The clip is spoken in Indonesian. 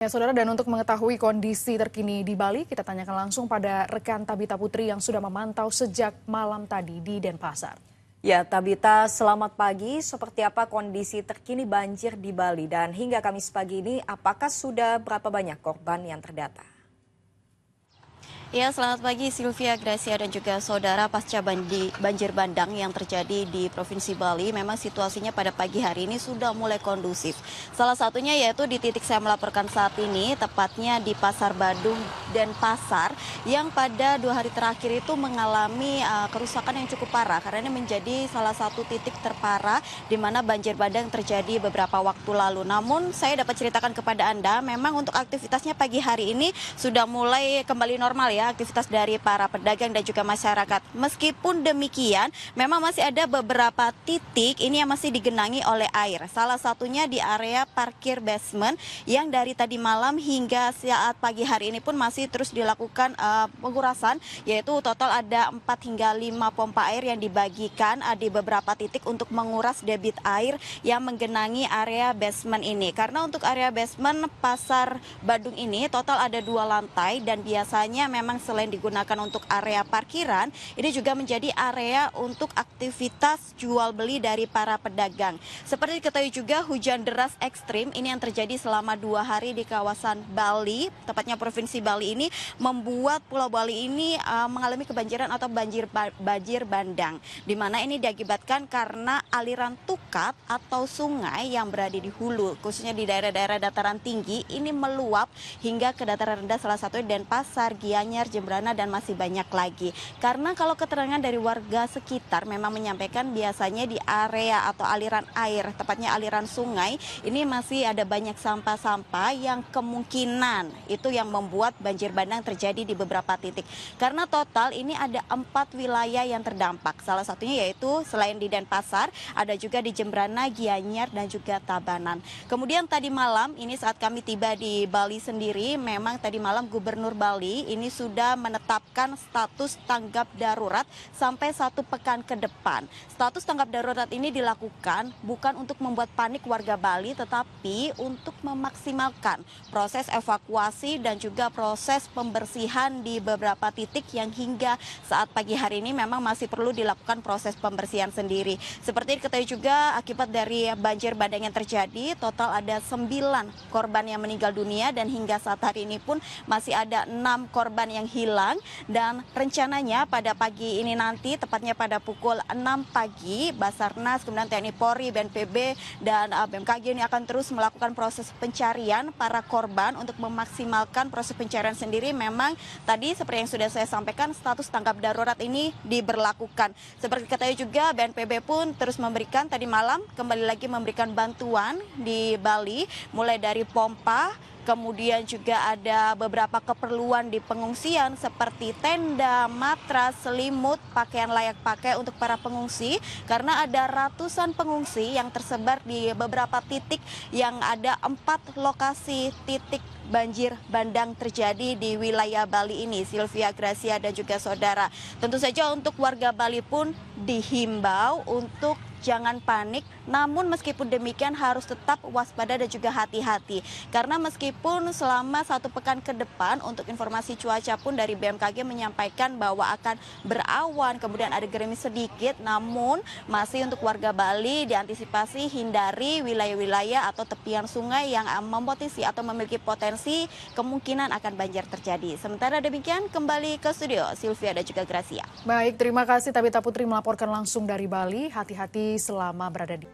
Ya, Saudara, dan untuk mengetahui kondisi terkini di Bali, kita tanyakan langsung pada rekan Tabita Putri yang sudah memantau sejak malam tadi di Denpasar. Ya, Tabita, selamat pagi. Seperti apa kondisi terkini banjir di Bali? Dan hingga Kamis pagi ini, apakah sudah berapa banyak korban yang terdata? Ya, selamat pagi Sylvia, Gracia dan juga saudara. Pasca banjir bandang yang terjadi di Provinsi Bali, memang situasinya pada pagi hari ini sudah mulai kondusif. Salah satunya yaitu di titik saya melaporkan saat ini, tepatnya di Pasar Badung Denpasar, yang pada 2 hari terakhir itu mengalami kerusakan yang cukup parah, karena ini menjadi salah satu titik terparah di mana banjir bandang terjadi beberapa waktu lalu. Namun saya dapat ceritakan kepada Anda, memang untuk aktivitasnya pagi hari ini sudah mulai kembali normal ya, aktivitas dari para pedagang dan juga masyarakat. Meskipun demikian, memang masih ada beberapa titik ini yang masih digenangi oleh air. Salah satunya di area parkir basement yang dari tadi malam hingga saat pagi hari ini pun masih terus dilakukan pengurasan, yaitu total ada 4 hingga 5 pompa air yang dibagikan di beberapa titik untuk menguras debit air yang menggenangi area basement ini. Karena untuk area basement Pasar Badung ini total ada 2 lantai dan biasanya memang selain digunakan untuk area parkiran, ini juga menjadi area untuk aktivitas jual beli dari para pedagang. Seperti diketahui juga, hujan deras ekstrim ini yang terjadi selama 2 hari di kawasan Bali, tepatnya Provinsi Bali ini, membuat Pulau Bali ini mengalami kebanjiran atau banjir bandang, di mana ini diakibatkan karena aliran tukat atau sungai yang berada di hulu, khususnya di daerah-daerah dataran tinggi, ini meluap hingga ke dataran rendah, salah satunya Denpasar, Gianyar, Jembrana, dan masih banyak lagi. Karena kalau keterangan dari warga sekitar memang menyampaikan biasanya di area atau aliran air, tepatnya aliran sungai, ini masih ada banyak sampah-sampah yang kemungkinan itu yang membuat banjir bandang terjadi di beberapa titik. Karena total ini ada 4 wilayah yang terdampak. Salah satunya yaitu selain di Denpasar, ada juga di Jembrana, Gianyar, dan juga Tabanan. Kemudian tadi malam, ini saat kami tiba di Bali sendiri, memang tadi malam Gubernur Bali ini sudah menetapkan status tanggap darurat sampai 1 pekan ke depan. Status tanggap darurat ini dilakukan bukan untuk membuat panik warga Bali, tetapi untuk memaksimalkan proses evakuasi dan juga proses pembersihan di beberapa titik yang hingga saat pagi hari ini memang masih perlu dilakukan proses pembersihan sendiri. Seperti diketahui juga, akibat dari banjir bandang yang terjadi, total ada 9 korban yang meninggal dunia dan hingga saat hari ini pun masih ada 6 korban yang hilang, dan rencananya pada pagi ini nanti, tepatnya pada pukul 6 pagi, Basarnas, kemudian TNI Polri, BNPB, dan BMKG ini akan terus melakukan proses pencarian para korban untuk memaksimalkan proses pencarian sendiri. Memang tadi seperti yang sudah saya sampaikan, status tanggap darurat ini diberlakukan. Seperti diketahui juga, BNPB pun terus memberikan tadi malam, kembali lagi memberikan bantuan di Bali, mulai dari pompa, kemudian juga ada beberapa keperluan di pengungsian seperti tenda, matras, selimut, pakaian layak pakai untuk para pengungsi, karena ada ratusan pengungsi yang tersebar di beberapa titik yang ada 4 lokasi titik banjir bandang terjadi di wilayah Bali ini, Sylvia, Gracia, dan juga saudara. Tentu saja untuk warga Bali pun dihimbau untuk jangan panik, namun meskipun demikian harus tetap waspada dan juga hati-hati. Karena meskipun selama 1 pekan ke depan, untuk informasi cuaca pun dari BMKG menyampaikan bahwa akan berawan, kemudian ada gerimis sedikit, namun masih untuk warga Bali diantisipasi hindari wilayah-wilayah atau tepian sungai yang mempotensi atau memiliki potensi kemungkinan akan banjir terjadi. Sementara demikian, kembali ke studio, Sylvia dan juga Gracia. Baik, terima kasih Tabita Putri melaporkan langsung dari Bali. Hati-hati selama berada di